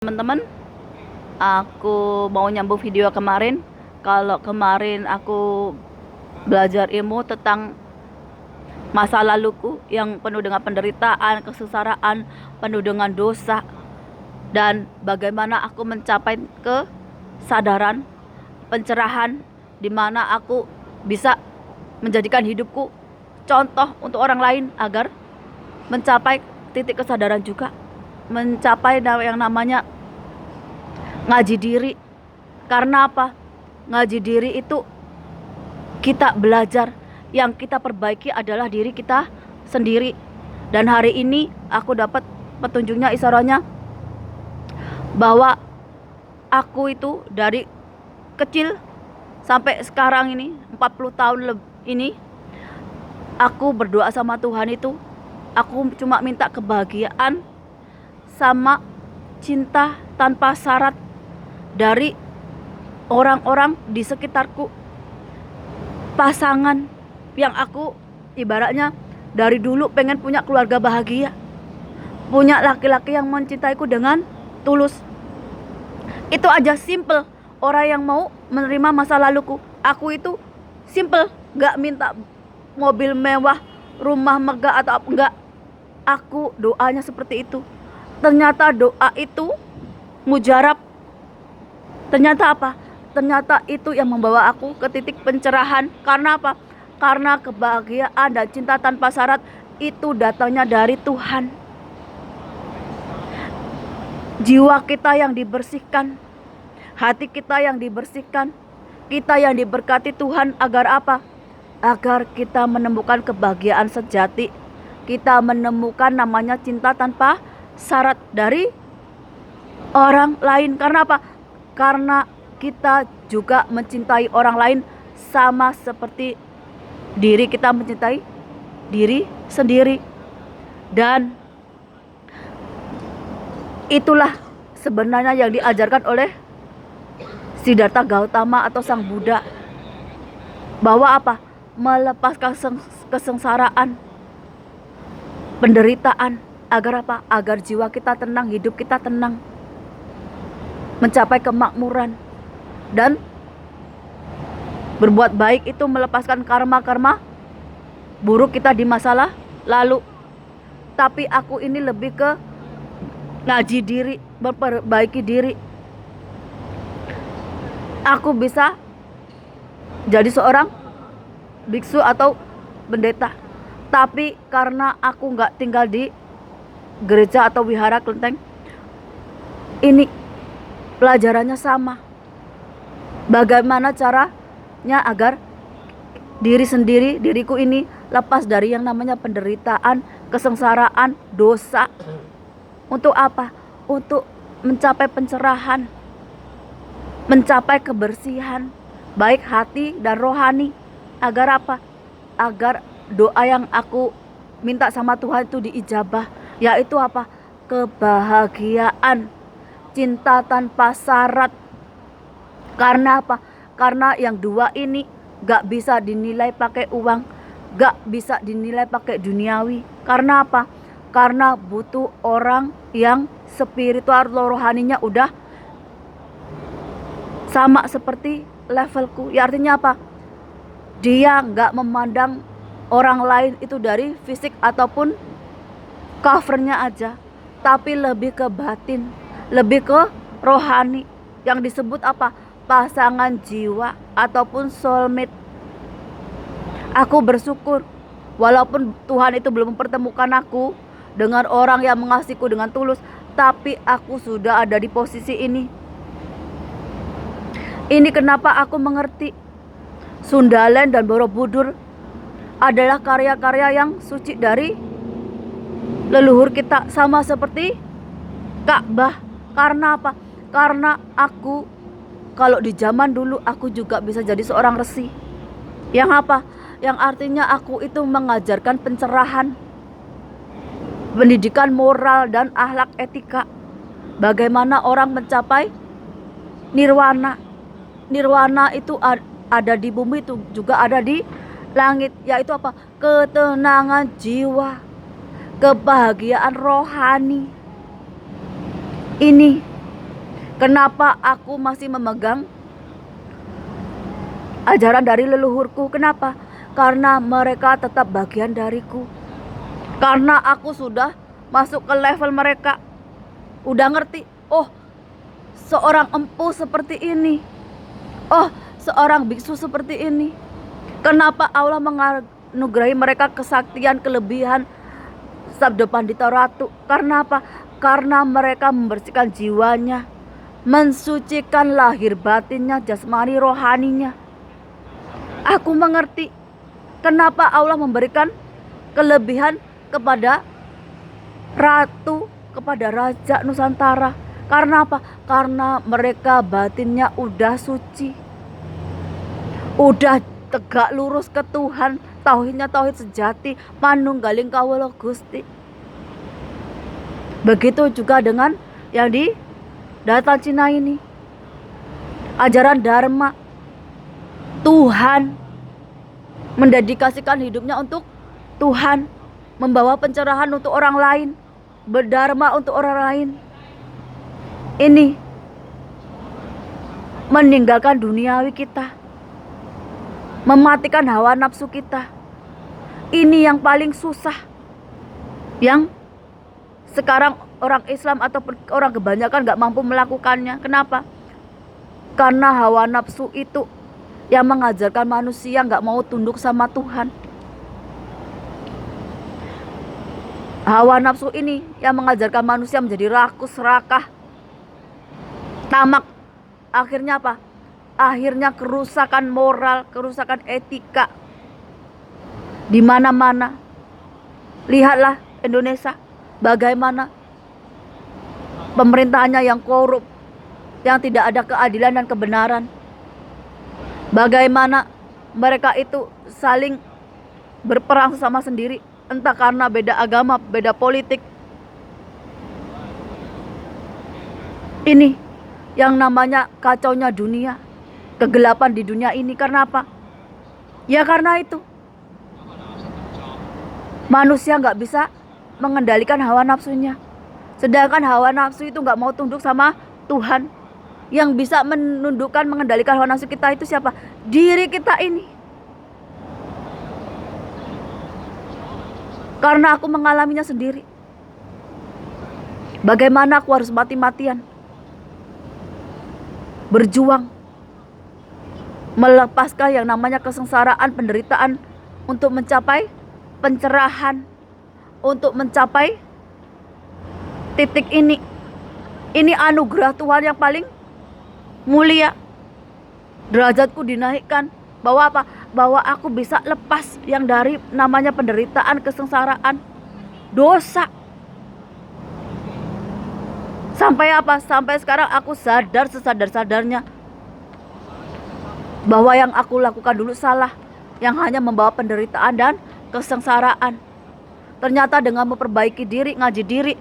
Teman-teman, aku mau nyambung video kemarin. Kalau kemarin aku belajar ilmu tentang masa laluku yang penuh dengan penderitaan, kesengsaraan, penuh dengan dosa, dan bagaimana aku mencapai kesadaran, pencerahan, di mana aku bisa menjadikan hidupku contoh untuk orang lain agar mencapai titik kesadaran juga, mencapai yang namanya ngaji diri. Karena apa? Ngaji diri itu kita belajar, yang kita perbaiki adalah diri kita sendiri. Dan hari ini aku dapat petunjuknya, isyaratnya, bahwa aku itu dari kecil sampai sekarang ini 40 tahun ini, aku berdoa sama Tuhan itu, aku cuma minta kebahagiaan sama cinta tanpa syarat dari orang-orang di sekitarku, pasangan yang aku ibaratnya dari dulu pengen punya keluarga bahagia, punya laki-laki yang mencintaiku dengan tulus. Itu aja, simple. Orang yang mau menerima masa laluku, aku itu simple, gak minta mobil mewah, rumah megah atau apa, enggak. Aku doanya seperti itu. Ternyata doa itu mujarab. Ternyata apa? Ternyata itu yang membawa aku ke titik pencerahan. Karena apa? Karena kebahagiaan dan cinta tanpa syarat itu datangnya dari Tuhan. Jiwa kita yang dibersihkan, hati kita yang dibersihkan, kita yang diberkati Tuhan, agar apa? Agar kita menemukan kebahagiaan sejati. Kita menemukan namanya cinta tanpa syarat dari orang lain. Karena apa? Karena kita juga mencintai orang lain sama seperti diri kita mencintai diri sendiri. Dan itulah sebenarnya yang diajarkan oleh Siddhartha Gautama atau Sang Buddha, bahwa apa? Melepaskan kesengsaraan, penderitaan, agar apa? Agar jiwa kita tenang, hidup kita tenang, mencapai kemakmuran. Dan berbuat baik itu melepaskan karma-karma buruk kita di masa lalu. Tapi aku ini lebih ke ngaji diri, memperbaiki diri. Aku bisa jadi seorang biksu atau pendeta, tapi karena aku gak tinggal di gereja atau wihara kelenteng, ini pelajarannya sama. Bagaimana caranya agar diri sendiri, diriku ini lepas dari yang namanya penderitaan, kesengsaraan, dosa. Untuk apa? Untuk mencapai pencerahan, mencapai kebersihan, baik hati dan rohani. Agar apa? Agar doa yang aku minta sama Tuhan itu diijabah, yaitu apa? Kebahagiaan, cinta tanpa syarat. Karena apa? Karena yang dua ini gak bisa dinilai pakai uang, gak bisa dinilai pakai duniawi. Karena apa? Karena butuh orang yang spiritual, rohaninya udah sama seperti levelku. Ya artinya apa? Dia gak memandang orang lain itu dari fisik ataupun covernya aja, tapi lebih ke batin, lebih ke rohani, yang disebut apa? Pasangan jiwa ataupun soulmate. Aku bersyukur walaupun Tuhan itu belum mempertemukan aku dengan orang yang mengasihiku dengan tulus, tapi aku sudah ada di posisi ini. Ini kenapa aku mengerti Sundaland dan Borobudur adalah karya-karya yang suci dari leluhur kita, sama seperti Ka'bah. Karena apa? Karena aku, kalau di zaman dulu, aku juga bisa jadi seorang resi. Yang apa? Yang artinya aku itu mengajarkan pencerahan, pendidikan moral dan akhlak etika. Bagaimana orang mencapai nirwana. Nirwana itu ada di bumi, itu juga ada di langit, yaitu apa? Ketenangan jiwa, kebahagiaan rohani. Ini Kenapa aku masih memegang ajaran dari leluhurku? Kenapa? Karena mereka tetap bagian dariku. Karena aku sudah masuk ke level mereka. Udah ngerti, oh seorang empu seperti ini. Oh seorang biksu seperti ini. Kenapa Allah menganugerahi mereka kesaktian, kelebihan Sabda Pandita Ratu? Karena apa? Karena mereka membersihkan jiwanya, mensucikan lahir batinnya, jasmani rohaninya. Aku mengerti kenapa Allah memberikan kelebihan kepada ratu, kepada raja Nusantara. Karena apa? Karena mereka batinnya udah suci, udah tegak lurus ke Tuhan, tauhidnya tauhid sejati, manunggaling kawula Gusti. Begitu juga dengan yang di Datan Cina ini. Ajaran Dharma. Tuhan mendedikasikan hidupnya untuk Tuhan, membawa pencerahan untuk orang lain, berdharma untuk orang lain. Ini meninggalkan duniawi kita, mematikan hawa nafsu kita. Ini yang paling susah, yang sekarang orang Islam atau orang kebanyakan gak mampu melakukannya. Kenapa? Karena hawa nafsu itu yang mengajarkan manusia gak mau tunduk sama Tuhan. Hawa nafsu ini yang mengajarkan manusia menjadi rakus, serakah, tamak. Akhirnya apa? Akhirnya kerusakan moral, kerusakan etika di mana-mana. Lihatlah Indonesia, bagaimana pemerintahannya yang korup, yang tidak ada keadilan dan kebenaran. Bagaimana mereka itu saling berperang sesama sendiri, entah karena beda agama, beda politik. Ini yang namanya kacaunya dunia, kegelapan di dunia ini. Karena apa? Ya karena itu manusia gak bisa mengendalikan hawa nafsunya. Sedangkan hawa nafsu itu gak mau tunduk sama Tuhan. Yang bisa menundukkan, mengendalikan hawa nafsu kita itu siapa? Diri kita ini. Karena aku mengalaminya sendiri. Bagaimana aku harus mati-matian berjuang, melepaskan yang namanya kesengsaraan, penderitaan, untuk mencapai pencerahan, untuk mencapai titik ini. Ini anugerah Tuhan yang paling mulia. Derajatku dinaikkan. Bahwa apa? Bahwa aku bisa lepas yang dari namanya penderitaan, kesengsaraan, dosa. Sampai apa? Sampai sekarang aku sadar sesadar-sadarnya bahwa yang aku lakukan dulu salah, yang hanya membawa penderitaan dan kesengsaraan. Ternyata dengan memperbaiki diri, ngaji diri,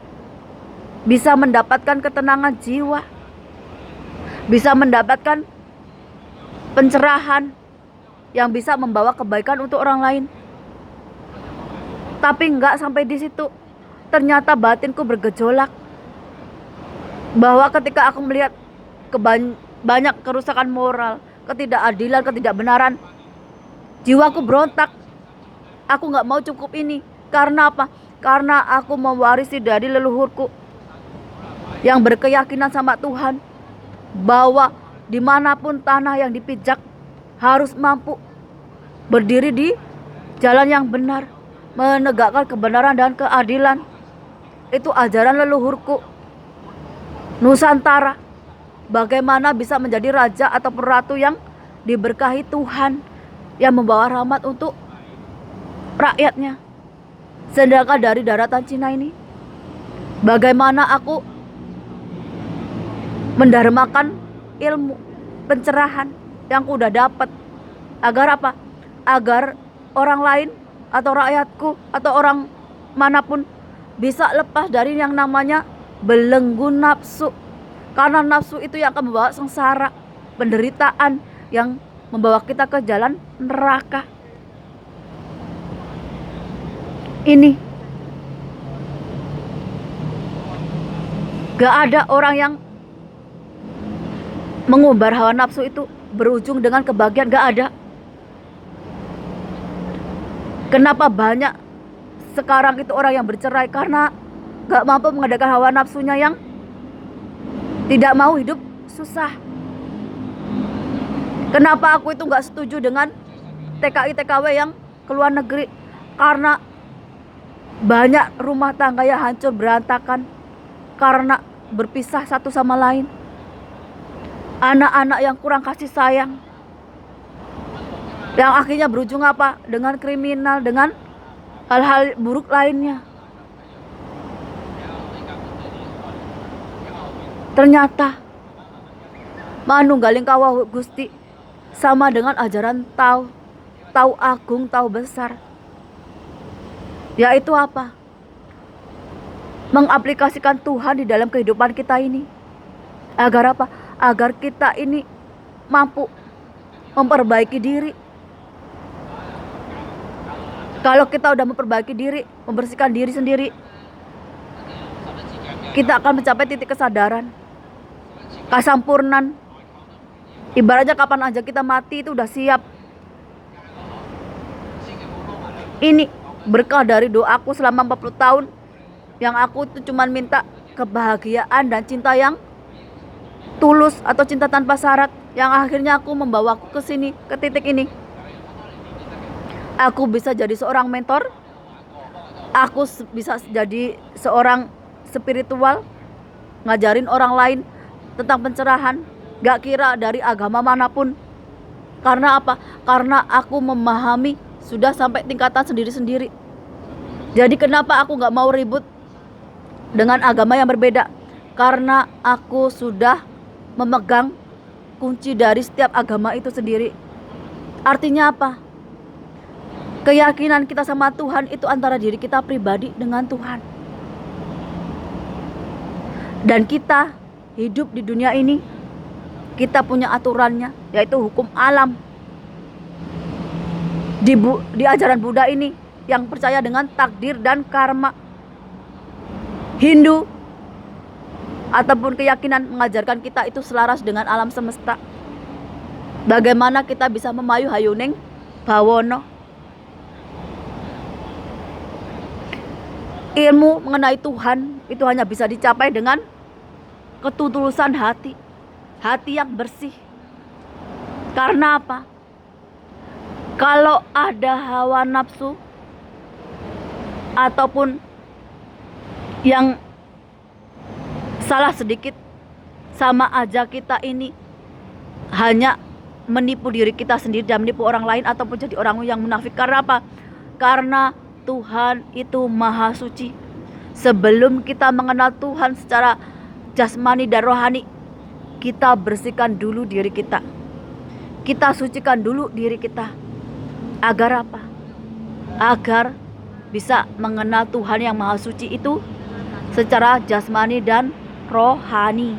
bisa mendapatkan ketenangan jiwa, bisa mendapatkan pencerahan yang bisa membawa kebaikan untuk orang lain. Tapi enggak sampai di situ. Ternyata batinku bergejolak. Bahwa ketika aku melihat banyak kerusakan moral, ketidakadilan, ketidakbenaran, jiwaku berontak. Aku enggak mau cukup ini. Karena apa? Karena aku mewarisi dari leluhurku yang berkeyakinan sama Tuhan, bahwa dimanapun tanah yang dipijak harus mampu berdiri di jalan yang benar, menegakkan kebenaran dan keadilan. Itu ajaran leluhurku Nusantara. Bagaimana bisa menjadi raja ataupun ratu yang diberkahi Tuhan, yang membawa rahmat untuk rakyatnya. Sedangkan dari daratan Cina ini, bagaimana aku mendharmakan ilmu pencerahan yang aku udah dapat. Agar apa? Agar orang lain atau rakyatku atau orang manapun bisa lepas dari yang namanya belenggu nafsu. Karena nafsu itu yang akan membawa sengsara, penderitaan, yang membawa kita ke jalan neraka. Ini gak ada orang yang mengumbar hawa nafsu itu berujung dengan kebahagiaan? Gak ada. Kenapa banyak sekarang itu orang yang bercerai? Karena gak mampu mengadakan hawa nafsunya, yang tidak mau hidup susah. Kenapa aku itu gak setuju dengan TKI TKW yang ke luar negeri? Karena banyak rumah tangga yang hancur berantakan karena berpisah satu sama lain. Anak-anak yang kurang kasih sayang, yang akhirnya berujung apa? Dengan kriminal, dengan hal-hal buruk lainnya. Ternyata manunggaling kawah Gusti sama dengan ajaran tahu agung, tahu besar. Yaitu apa? Mengaplikasikan Tuhan di dalam kehidupan kita ini. Agar apa? Agar kita ini mampu memperbaiki diri. Kalau kita udah memperbaiki diri, membersihkan diri sendiri, kita akan mencapai titik kesadaran, kesampurnan. Ibaratnya kapan aja kita mati itu udah siap. Ini berkah dari doaku selama 40 tahun, yang aku itu cuman minta kebahagiaan dan cinta yang tulus atau cinta tanpa syarat, yang akhirnya aku membawaku ke sini, ke titik ini. Aku bisa jadi seorang mentor, aku bisa jadi seorang spiritual, ngajarin orang lain tentang pencerahan, gak kira dari agama manapun. Karena apa? Karena aku memahami sudah sampai tingkatan sendiri-sendiri. Jadi kenapa aku gak mau ribut dengan agama yang berbeda? Karena aku sudah memegang kunci dari setiap agama itu sendiri. Artinya apa? Keyakinan kita sama Tuhan itu antara diri kita pribadi dengan Tuhan. Dan kita hidup di dunia ini, kita punya aturannya, yaitu hukum alam. Di ajaran Buddha ini yang percaya dengan takdir dan karma. Hindu ataupun keyakinan mengajarkan kita itu selaras dengan alam semesta. Bagaimana kita bisa memayu hayuning bawono. Ilmu mengenai Tuhan itu hanya bisa dicapai dengan ketulusan hati, hati yang bersih. Karena apa? Kalau ada hawa nafsu ataupun yang salah sedikit, sama aja kita ini hanya menipu diri kita sendiri dan menipu orang lain, ataupun jadi orang yang munafik. Karena apa? Karena Tuhan itu maha suci. Sebelum kita mengenal Tuhan secara jasmani dan rohani, kita bersihkan dulu diri kita, kita sucikan dulu diri kita. Agar apa? Agar bisa mengenal Tuhan yang maha suci itu secara jasmani dan rohani.